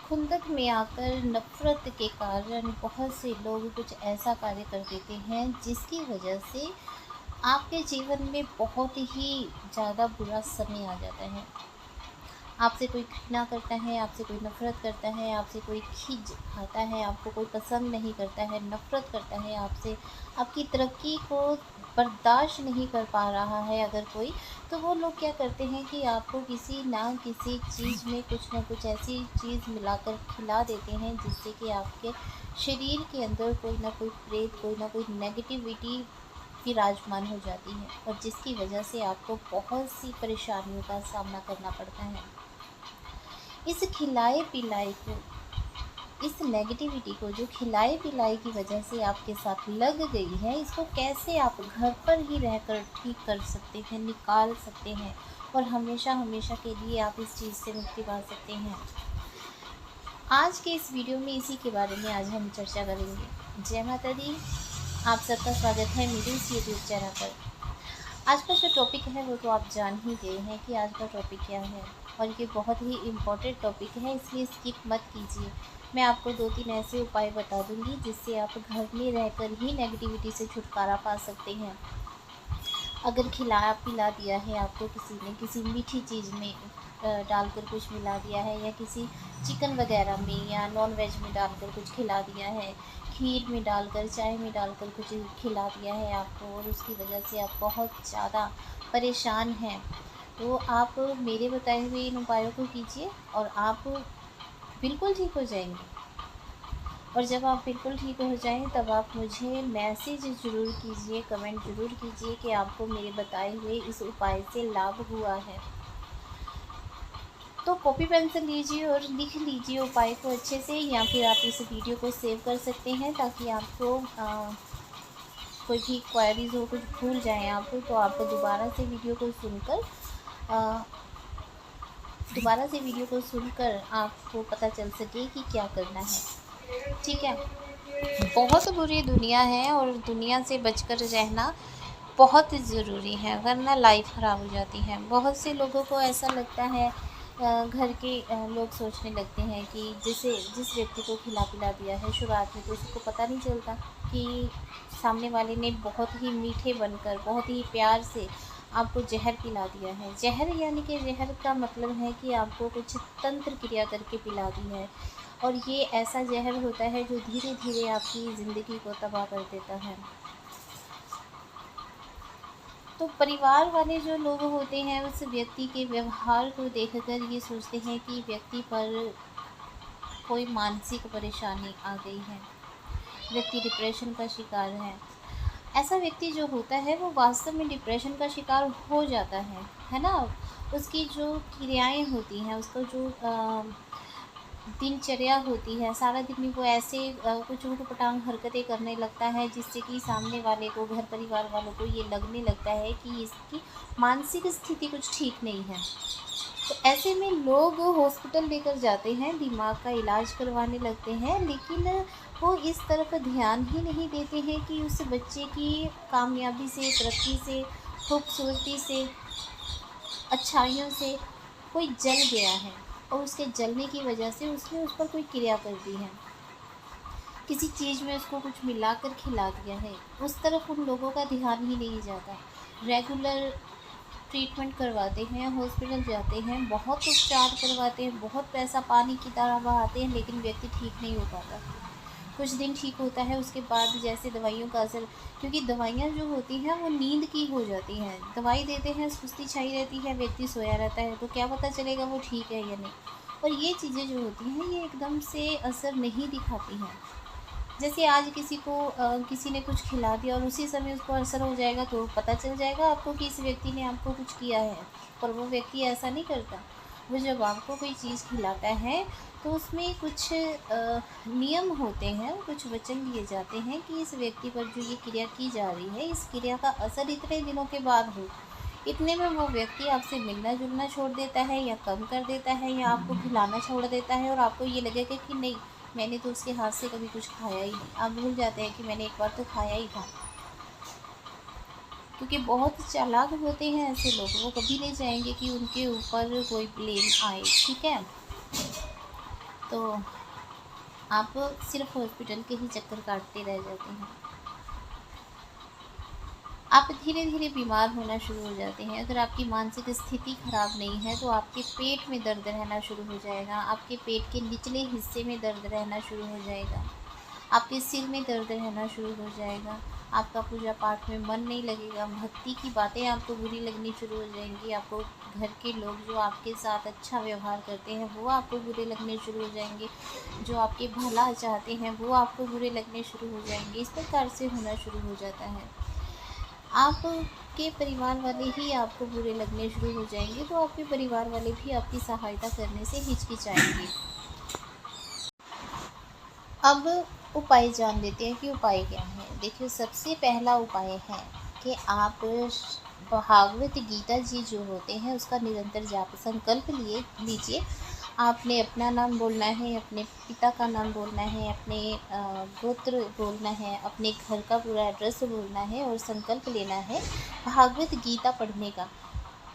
खुंदक में आकर नफ़रत के कारण बहुत से लोग कुछ ऐसा कार्य कर देते हैं जिसकी वजह से आपके जीवन में बहुत ही ज़्यादा बुरा समय आ जाता है। आपसे कोई घृणा करता है, आपसे कोई नफ़रत करता है, आपसे कोई खिज खाता है, आपको कोई पसंद नहीं करता है, नफ़रत करता है आपसे, आपकी तरक्की को बर्दाश्त नहीं कर पा रहा है अगर कोई, तो वो लोग क्या करते हैं कि आपको किसी ना किसी चीज़ में कुछ ना कुछ ऐसी चीज़ मिलाकर खिला देते हैं जिससे कि आपके शरीर के अंदर कोई ना कोई प्रेत, कोई ना कोई नेगेटिविटी विराजमान हो जाती है और जिसकी वजह से आपको बहुत सी परेशानियों का सामना करना पड़ता है। इस खिलाए-पिलाए को, इस नेगेटिविटी को जो खिलाए-पिलाए की वजह से आपके साथ लग गई है, इसको कैसे आप घर पर ही रहकर ठीक कर सकते हैं, निकाल सकते हैं और हमेशा-हमेशा के लिए आप इस चीज़ से मुक्ति पा सकते हैं। आज के इस वीडियो में इसी के बारे में आज हम चर्चा करेंगे। जय माता दी, आप सबका स्वागत है मेरे इस यूट्यूब चैनल पर। आज का जो टॉपिक है वो तो आप जान ही गए हैं कि आज का टॉपिक क्या है और ये बहुत ही इम्पोर्टेंट टॉपिक है, इसलिए स्किप मत कीजिए। मैं आपको 2-3 ऐसे उपाय बता दूंगी जिससे आप घर में रहकर ही नेगेटिविटी से छुटकारा पा सकते हैं। अगर खिलाया पिला दिया है आपको किसी ने, किसी मीठी चीज़ में डालकर कुछ मिला दिया है या किसी चिकन वगैरह में या नॉन वेज में डालकर कुछ खिला दिया है, खीर में डालकर, चाय में डालकर कुछ खिला दिया है आपको और उसकी वजह से आप बहुत ज़्यादा परेशान हैं, तो आप मेरे बताए हुए इन उपायों को कीजिए और आप बिल्कुल ठीक हो जाएंगे। और जब आप बिल्कुल ठीक हो जाएं तब आप मुझे मैसेज ज़रूर कीजिए, कमेंट ज़रूर कीजिए कि आपको मेरे बताए हुए इस उपाय से लाभ हुआ है। तो कॉपी पेंसिल लीजिए और लिख लीजिए उपाय को अच्छे से, या फिर आप इस वीडियो को सेव कर सकते हैं ताकि आपको कोई भी क्वेरीज हो, कुछ भूल जाएं आपको, तो आप अ, दोबारा से वीडियो को सुनकर आपको पता चल सके कि क्या करना है। ठीक है। बहुत बुरी दुनिया है और दुनिया से बचकर रहना बहुत ज़रूरी है, वरना लाइफ ख़राब हो जाती है। बहुत से लोगों को ऐसा लगता है, घर के लोग सोचने लगते हैं कि जिस व्यक्ति को खिला पिला दिया है शुरुआत में, तो उसको पता नहीं चलता कि सामने वाले ने बहुत ही मीठे बनकर, बहुत ही प्यार से आपको ज़हर पिला दिया है। ज़हर यानी कि ज़हर का मतलब है कि आपको कुछ तंत्र क्रिया करके पिला दी है और ये ऐसा ज़हर होता है जो धीरे-धीरे आपकी ज़िंदगी को तबाह कर देता है। तो परिवार वाले जो लोग होते हैं उस व्यक्ति के व्यवहार को देखकर ये सोचते हैं कि व्यक्ति पर कोई मानसिक परेशानी आ गई है, व्यक्ति डिप्रेशन का शिकार है। ऐसा व्यक्ति जो होता है वो वास्तव में डिप्रेशन का शिकार हो जाता है ना? उसकी जो क्रियाएँ होती हैं, उसका जो दिनचर्या होती है, सारा दिन भी वो ऐसे कुछ ऊट-पटांग हरकतें करने लगता है जिससे कि सामने वाले को, घर परिवार वालों को ये लगने लगता है कि इसकी मानसिक स्थिति कुछ ठीक नहीं है। तो ऐसे में लोग हॉस्पिटल लेकर जाते हैं, दिमाग का इलाज करवाने लगते हैं, लेकिन वो इस तरफ ध्यान ही नहीं देते हैं कि उस बच्चे की कामयाबी से, तरक्की से, खूबसूरती से, अच्छाइयों से कोई जल गया है और उसके जलने की वजह से उसने उस पर कोई क्रिया कर दी है, किसी चीज़ में उसको कुछ मिलाकर खिला दिया है। उस तरफ उन लोगों का ध्यान ही नहीं जाता। रेगुलर ट्रीटमेंट करवाते हैं, हॉस्पिटल जाते हैं, बहुत उपचार करवाते हैं, बहुत पैसा पानी की तरह बहाते हैं, लेकिन व्यक्ति ठीक नहीं हो पाता। कुछ दिन ठीक होता है, उसके बाद जैसे दवाइयों का असर, क्योंकि दवाइयाँ जो होती हैं वो नींद की हो जाती हैं। दवाई देते हैं, सुस्ती छाई रहती है, व्यक्ति सोया रहता है, तो क्या पता चलेगा वो ठीक है या नहीं। और ये चीज़ें जो होती हैं ये एकदम से असर नहीं दिखाती हैं। जैसे आज किसी ने कुछ खिला दिया और उसी समय उसको असर हो जाएगा, तो पता चल जाएगा आपको कि इस व्यक्ति ने आपको कुछ किया है। पर वो व्यक्ति ऐसा नहीं करता। वो जब आपको कोई चीज़ खिलाता है तो उसमें कुछ नियम होते हैं, कुछ वचन दिए जाते हैं कि इस व्यक्ति पर जो ये क्रिया की जा रही है, इस क्रिया का असर इतने दिनों के बाद हो। इतने में वो व्यक्ति आपसे मिलना-जुलना छोड़ देता है या कम कर देता है या आपको खिलाना छोड़ देता है और आपको ये लगेगा कि नहीं, मैंने तो उसके हाथ से कभी कुछ खाया ही नहीं। आप भूल जाते हैं कि मैंने एक बार तो खाया ही था। क्योंकि बहुत चालाक होते हैं ऐसे लोग, वो कभी नहीं चाहेंगे कि उनके ऊपर कोई ब्लेम आए, ठीक है? तो आप सिर्फ हॉस्पिटल के ही चक्कर काटते रह जाते हैं। आप धीरे धीरे बीमार होना शुरू हो जाते हैं। अगर आपकी मानसिक स्थिति खराब नहीं है तो आपके पेट में दर्द रहना शुरू हो जाएगा, आपके पेट के निचले हिस्से में दर्द रहना शुरू हो जाएगा, आपके सिर में दर्द रहना शुरू हो जाएगा, आपका पूजा पाठ में मन नहीं लगेगा, भक्ति की बातें आपको बुरी लगनी शुरू हो जाएंगी, आपको घर के लोग जो आपके साथ अच्छा व्यवहार करते हैं वो आपको बुरे लगने शुरू हो जाएंगे, जो आपके भला चाहते हैं वो आपको बुरे लगने शुरू हो जाएंगे। इस प्रकार से होना शुरू हो जाता है। आपके परिवार वाले ही आपको बुरे लगने शुरू हो जाएंगे तो आपके परिवार वाले भी आपकी सहायता करने से हिचकिचाएंगे। अब उपाय जान लेते हैं कि उपाय क्या है। देखिए, सबसे पहला उपाय है कि आप भागवत गीता जी जो होते हैं उसका निरंतर जाप संकल्प लीजिए। आपने अपना नाम बोलना है, अपने पिता का नाम बोलना है, अपने गोत्र बोलना है, अपने घर का पूरा एड्रेस बोलना है और संकल्प लेना है भागवत गीता पढ़ने का।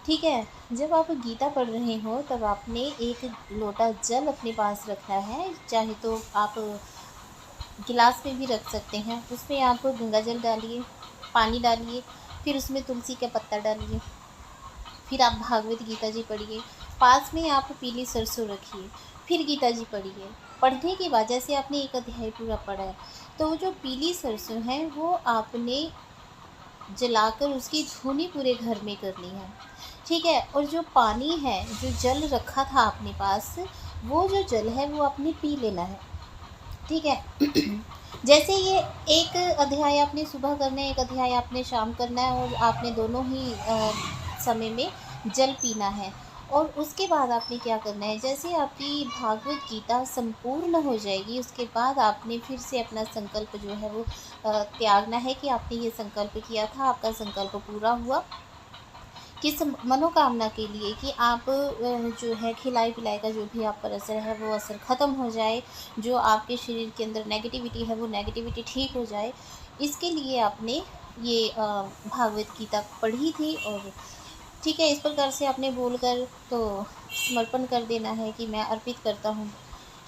ठीक है, जब आप गीता पढ़ रहे हो तब आपने एक लोटा जल अपने पास रखना है, चाहे तो आप गिलास में भी रख सकते हैं। उसमें आप गंगा जल डालिए, पानी डालिए, फिर उसमें तुलसी का पत्ता डालिए, फिर आप भागवत गीता जी पढ़िए। पास में आप पीली सरसों रखिए, फिर गीता जी पढ़िए। पढ़ने की वजह से आपने एक अध्याय पूरा पढ़ा है तो वो जो पीली सरसों है वो आपने जलाकर उसकी धुनी पूरे घर में करनी है। ठीक है, और जो पानी है, जो जल रखा था अपने पास, वो जो जल है वो आपने पी लेना है। ठीक है जैसे ये एक अध्याय आपने सुबह करना है, एक अध्याय आपने शाम करना है और आपने दोनों ही समय में जल पीना है। और उसके बाद आपने क्या करना है, जैसे आपकी भागवत गीता संपूर्ण हो जाएगी उसके बाद आपने फिर से अपना संकल्प जो है वो त्यागना है कि आपने ये संकल्प किया था, आपका संकल्प पूरा हुआ किस मनोकामना के लिए कि आप जो है खिलाए पिलाए का जो भी आप पर असर है वो असर ख़त्म हो जाए, जो आपके शरीर के अंदर नेगेटिविटी है वो नेगेटिविटी ठीक हो जाए। इसके लिए आपने ये भागवत गीता पढ़ी थी। और ठीक है, इस प्रकार से आपने बोलकर तो समर्पण कर देना है कि मैं अर्पित करता हूँ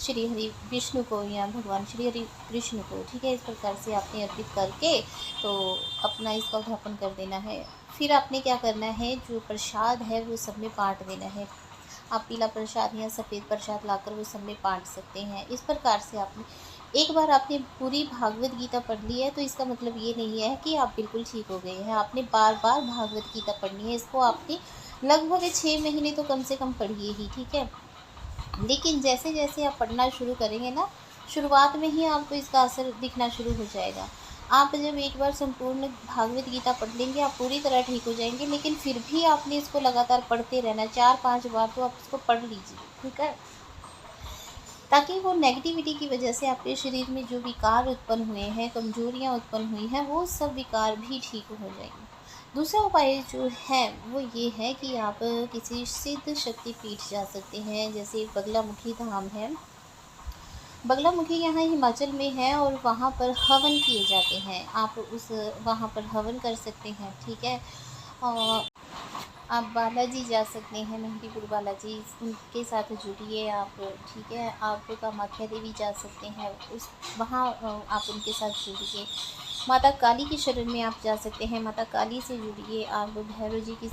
श्री हरि विष्णु को या भगवान श्री हरि कृष्ण को। ठीक है, इस प्रकार से आपने अर्पित करके तो अपना इसका उद्यापन कर देना है। फिर आपने क्या करना है, जो प्रसाद है वो सब में बांट देना है। आप पीला प्रसाद या सफ़ेद प्रसाद लाकर वो सब में बांट सकते हैं। इस प्रकार से आपने एक बार आपने पूरी भागवत गीता पढ़ ली है तो इसका मतलब ये नहीं है कि आप बिल्कुल ठीक हो गए हैं। आपने बार बार भागवत गीता पढ़नी है। इसको आपने लगभग 6 महीने तो कम से कम पढ़िए ही। ठीक है, लेकिन जैसे जैसे आप पढ़ना शुरू करेंगे ना, शुरुआत में ही आपको इसका असर दिखना शुरू हो जाएगा। आप जब एक बार संपूर्ण भागवत गीता पढ़ लेंगे आप पूरी तरह ठीक हो जाएंगे, लेकिन फिर भी आपने इसको लगातार पढ़ते रहना, 4-5 बार तो आप इसको पढ़ लीजिए। ठीक है, ताकि वो नेगेटिविटी की वजह से आपके शरीर में जो विकार उत्पन्न हुए हैं, कमजोरियाँ उत्पन्न हुई हैं, वो सब विकार भी ठीक हो जाएंगे। दूसरा उपाय जो है वो ये है कि आप किसी सिद्ध शक्तिपीठ जा सकते हैं, जैसे बगलामुखी धाम है। बगलामुखी यहाँ हिमाचल में है और वहाँ पर हवन किए जाते हैं। आप वहाँ पर हवन कर सकते हैं। ठीक है, और आप बालाजी जा सकते हैं, मेहंदीपुर बालाजी, उनके साथ जुड़िए आप। ठीक है, आप कामाख्या देवी जा सकते हैं, उस वहाँ आप उनके साथ जुड़िए। माता काली की शरण में आप जा सकते हैं, माता काली से जुड़िए। आप भैरव जी की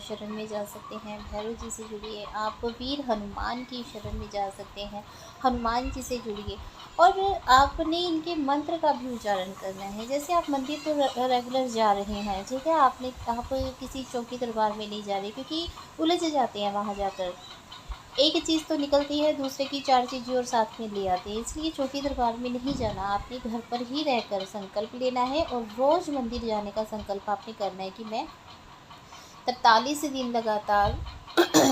शरण में जा सकते हैं, भैरव जी से जुड़िए। आप वीर हनुमान की शरण में जा सकते हैं, हनुमान जी से जुड़िए। और आपने इनके मंत्र का भी उच्चारण करना है। जैसे आप मंदिर तो रेगुलर जा रहे हैं, ठीक है, आप किसी चौकी दरबार में नहीं जा रहे, क्योंकि उलझ जाते हैं वहाँ जाकर। एक चीज़ तो निकलती है, दूसरे की 4 चीज़ें और साथ में ले आते हैं। इसलिए चौकी दरबार में नहीं जाना, आपने घर पर ही रहकर संकल्प लेना है और रोज़ मंदिर जाने का संकल्प आपने करना है कि मैं 43 दिन लगातार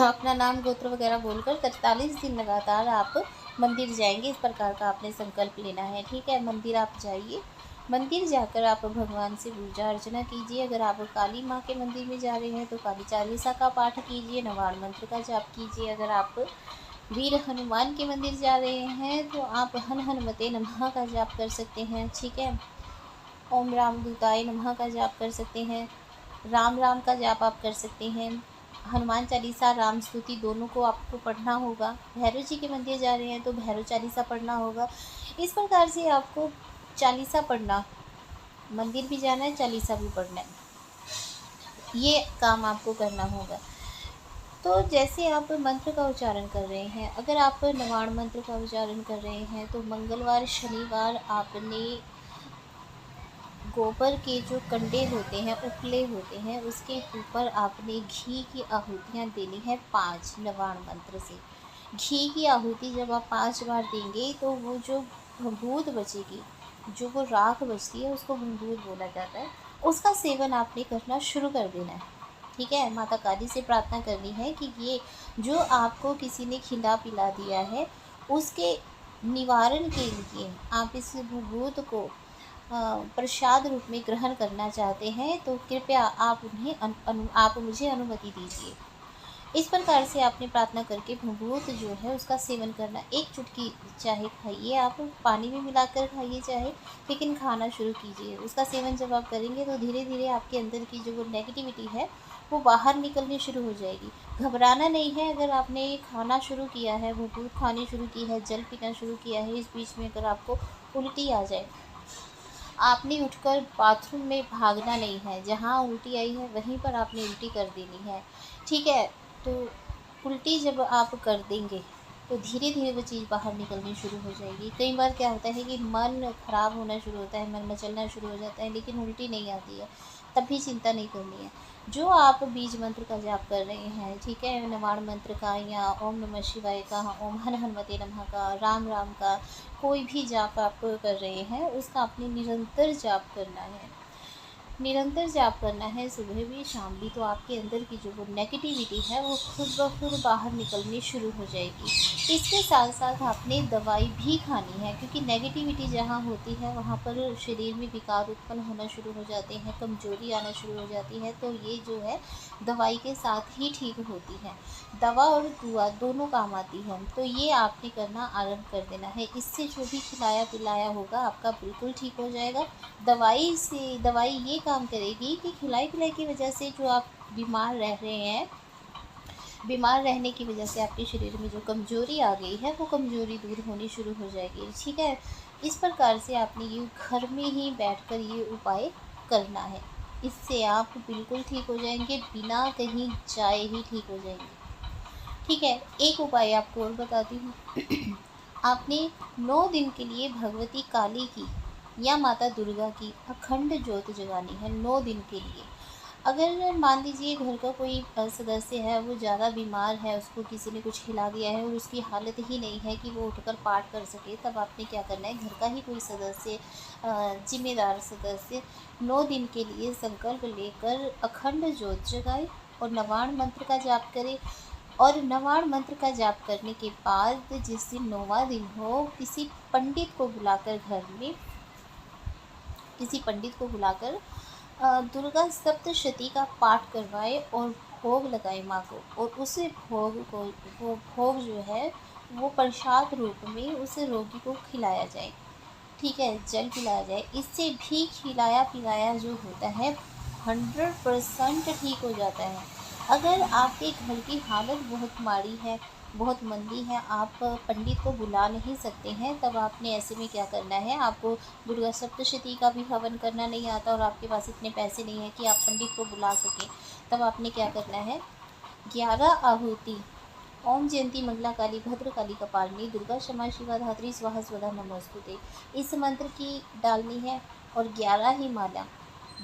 अपना नाम गोत्र वगैरह बोलकर 43 दिन लगातार आप मंदिर जाएंगे। इस प्रकार का आपने संकल्प लेना है। ठीक है, मंदिर आप जाइए, मंदिर जाकर आप भगवान से पूजा अर्चना कीजिए। अगर आप काली माँ के मंदिर में जा रहे हैं तो काली चालीसा का पाठ कीजिए, नवाण मंत्र का जाप कीजिए। अगर आप वीर हनुमान के मंदिर जा रहे हैं तो आप हन हनुमते नमः का जाप कर सकते हैं। ठीक है, ओम राम दूताय नमः का जाप कर सकते हैं, राम राम का जाप आप कर सकते हैं। हनुमान चालीसा, राम स्तुति दोनों को आपको पढ़ना होगा। भैरव जी के मंदिर जा रहे हैं तो भैरव चालीसा पढ़ना होगा। इस प्रकार से आपको चालीसा पढ़ना, मंदिर भी जाना है, चालीसा भी पढ़ना है, ये काम आपको करना होगा। तो जैसे आप मंत्र का उच्चारण कर रहे हैं, अगर आप नवाण मंत्र का उच्चारण कर रहे हैं तो मंगलवार शनिवार आपने गोबर के जो कंडे होते हैं, उपले होते हैं, उसके ऊपर आपने घी की आहुतियाँ देनी है 5 नवाण मंत्र से। घी की आहुति जब आप 5 बार देंगे तो वो जो भभूत बचेगी, जो वो राख बचती है, उसको भभूत बोला जाता है, उसका सेवन आपने करना शुरू कर देना है। ठीक है, माता काली से प्रार्थना करनी है कि ये जो आपको किसी ने खिला पिला दिया है, उसके निवारण के लिए आप इस भभूत को प्रसाद रूप में ग्रहण करना चाहते हैं तो कृपया आप उन्हें आप मुझे अनुमति दीजिए। इस प्रकार से आपने प्रार्थना करके भभूत जो है उसका सेवन करना। 1 चुटकी चाहे खाइए, आप पानी में मिलाकर खाइए चाहे, लेकिन खाना शुरू कीजिए। उसका सेवन जब आप करेंगे तो धीरे धीरे आपके अंदर की जो वो नेगेटिविटी है वो बाहर निकलनी शुरू हो जाएगी। घबराना नहीं है। अगर आपने खाना शुरू किया है, भभूत खानी शुरू की है, जल पीना शुरू किया है, इस बीच में अगर आपको उल्टी आ जाए, आपने उठकर बाथरूम में भागना नहीं है। जहाँ उल्टी आई है वहीं पर आपने उल्टी कर देनी है। ठीक है, तो उल्टी जब आप कर देंगे तो धीरे धीरे वो चीज़ बाहर निकलनी शुरू हो जाएगी। कई बार क्या होता है कि मन खराब होना शुरू होता है, मन मचलना शुरू हो जाता है, लेकिन उल्टी नहीं आती है, तब भी चिंता नहीं करनी है। जो आप बीज मंत्र का जाप कर रहे हैं, ठीक है, नवाण मंत्र का या ओम नमः शिवाय का, ओम हन हनुमते नमः का, राम राम का, कोई भी जाप आप कर रहे हैं उसका आपने निरंतर जाप करना है। निरंतर जाप करना है, सुबह भी शाम भी, तो आपके अंदर की जो वो नेगेटिविटी है वो खुद ब खुद बाहर निकलनी शुरू हो जाएगी। इसके साथ साथ आपने दवाई भी खानी है, क्योंकि नेगेटिविटी जहाँ होती है वहाँ पर शरीर में विकार उत्पन्न होना शुरू हो जाते हैं, कमजोरी आना शुरू हो जाती है, तो ये जो है दवाई के साथ ही ठीक होती है। दवा और दुआ दोनों काम आती है, तो ये आपने करना आरंभ कर देना है। इससे जो भी खिलाया पिलाया होगा आपका बिल्कुल ठीक हो जाएगा। दवाई ये काम करेगी कि खिलाई पिलाई की वजह से जो आप बीमार रह रहे हैं, बीमार रहने की वजह से आपके शरीर में जो कमज़ोरी आ गई है वो कमज़ोरी दूर होनी शुरू हो जाएगी। ठीक है, इस प्रकार से आपने ये घर में ही बैठकर ये उपाय करना है। इससे आप बिल्कुल ठीक हो जाएंगे, बिना कहीं जाए ही ठीक हो जाएंगे। ठीक है, एक उपाय आपको और बताती हूँ। आपने 9 दिन के लिए भगवती काली की या माता दुर्गा की अखंड ज्योत जगानी है 9 दिन के लिए। अगर मान लीजिए घर का कोई सदस्य है, वो ज़्यादा बीमार है, उसको किसी ने कुछ खिला दिया है और उसकी हालत ही नहीं है कि वो उठकर पाठ कर सके, तब आपने क्या करना है, घर का ही कोई सदस्य, जिम्मेदार सदस्य 9 दिन के लिए संकल्प लेकर अखंड ज्योत जगाए और नवाण मंत्र का जाप करे। और नवाण मंत्र का जाप करने के बाद जिस दिन 9वां दिन हो, किसी पंडित को बुलाकर घर में, किसी पंडित को बुलाकर दुर्गा सप्तशती का पाठ करवाए और भोग लगाए माँ को, और उस भोग को, वो भोग जो है वो प्रसाद रूप में उस रोगी को खिलाया जाए। ठीक है, जल पिलाया जाए। इससे भी खिलाया पिलाया जो होता है 100% ठीक हो जाता है। अगर आपके घर की हालत बहुत माड़ी है, बहुत मंदी है, आप पंडित को बुला नहीं सकते हैं, तब आपने ऐसे में क्या करना है, आपको दुर्गा सप्तशती का भी हवन करना नहीं आता और आपके पास इतने पैसे नहीं है कि आप पंडित को बुला सकें, तब आपने क्या करना है, 11 आहुति ओम जयंती मंगला काली भद्र काली कपालिनी दुर्गा क्षमा शिवा धात्री स्वाहा स्वधा नमोस्तुते, इस मंत्र की डालनी है। और 11 ही माला,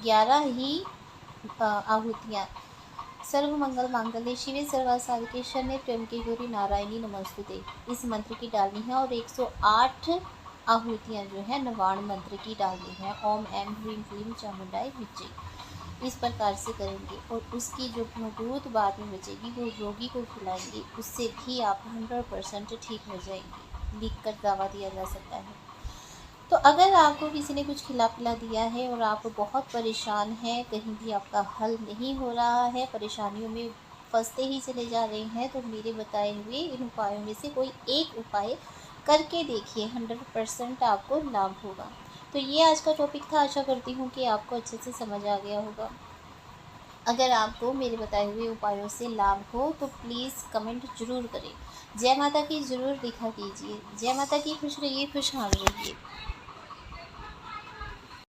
11 ही आहुतियाँ, सर्व मंगल मांगल्ये शिवे सर्वासाधिके शरण्ये त्र्यंबके गौरी नारायणी नमोस्तुते, इस मंत्र की डालनी है। और 108 आहुतियाँ जो है नवाण मंत्र की डालनी है। ओम ऐं ह्रीं क्लीं चामुंडाय विच्चे, इस प्रकार से करेंगे और उसकी जो भभूत बाद में बचेगी वो रोगी को खिलाएंगे, उससे भी आप 100% ठीक हो जाएंगे, लिख कर दावा दिया जा सकता है। तो अगर आपको किसी ने कुछ खिला पिला दिया है और आप बहुत परेशान हैं, कहीं भी आपका हल नहीं हो रहा है, परेशानियों में फंसते ही चले जा रहे हैं, तो मेरे बताए हुए इन उपायों में से कोई एक उपाय करके देखिए, 100% आपको लाभ होगा। तो ये आज का टॉपिक था। आशा करती हूँ कि आपको अच्छे से समझ आ गया होगा। अगर आपको मेरे बताए हुए उपायों से लाभ हो तो प्लीज़ कमेंट ज़रूर करें। जय माता की ज़रूर लिखा कीजिए। जय माता की, खुश रहिए, खुशहाल रहिए।